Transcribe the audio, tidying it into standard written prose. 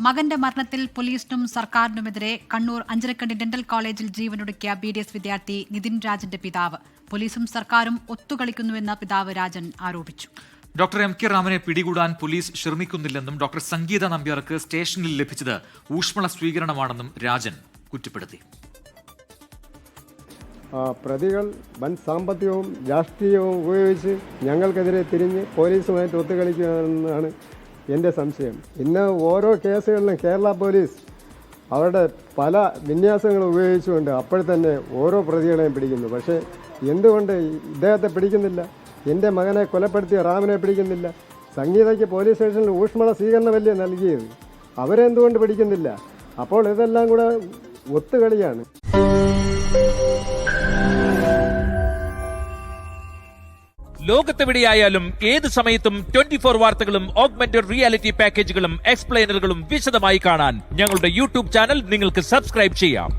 മകന്റെ മരണത്തിൽ പോലീസിനും സർക്കാരിനുമെതിരെ കണ്ണൂർ അഞ്ചരക്കണ്ടി ഡെന്റൽ കോളേജിൽ ജീവനൊടുക്കിയ BDS വിദ്യാർത്ഥി നിതിൻ രാജന്റെ പിതാവ്. പോലീസും സർക്കാരും ഒത്തുകളിക്കുന്നുവെന്ന് പിതാവ് രാജൻ ആരോപിച്ചു. ഡോക്ടർ MK റാമിനെ പിടികൂടാൻ പോലീസ് ശ്രമിക്കുന്നില്ലെന്നും ഡോക്ടർ സംഗീത നമ്പ്യാർക്ക് സ്റ്റേഷനിൽ ലഭിച്ചത് ഊഷ്മള സ്വീകരണമാണെന്നും രാജൻ കുറ്റപ്പെടുത്തി. പ്രതികൾ വൻ സാമ്പത്തികവും രാഷ്ട്രീയവും ഉപയോഗിച്ച് ഞങ്ങൾക്കെതിരെ തിരിഞ്ഞ് പോലീസുമായിട്ട് ഒത്തുകളിക്കുകയാണെന്നാണ് എൻ്റെ സംശയം. ഇന്ന് ഓരോ കേസുകളിലും കേരള പോലീസ് അവരുടെ പല വിന്യാസങ്ങൾ ഉപയോഗിച്ചുകൊണ്ട് അപ്പോഴത്തന്നെ ഓരോ പ്രതികളെയും പിടിക്കുന്നു. പക്ഷേ എന്തുകൊണ്ട് ഇദ്ദേഹത്തെ പിടിക്കുന്നില്ല? എൻ്റെ മകനെ കൊലപ്പെടുത്തിയ റാമിനെ പിടിക്കുന്നില്ല? സംഗീതയ്ക്ക് പോലീസ് സ്റ്റേഷനിൽ ഊഷ്മള സ്വീകരണമല്ലേ നൽകിയത്? അവരെന്തുകൊണ്ട് പിടിക്കുന്നില്ല? അപ്പോൾ ഇതെല്ലാം കൂടെ ഒത്തുകളിയാണ്. ലോകത്തെവിടെയായാലും ഏത് സമയത്തും 24 വാർത്തകളും ഓഗ്മെന്റഡ് റിയാലിറ്റി പാക്കേജുകളും എക്സ്പ്ലെയിനറുകളും വിശദമായി കാണാൻ ഞങ്ങളുടെ YouTube ചാനൽ നിങ്ങൾക്ക് സബ്സ്ക്രൈബ് ചെയ്യാം.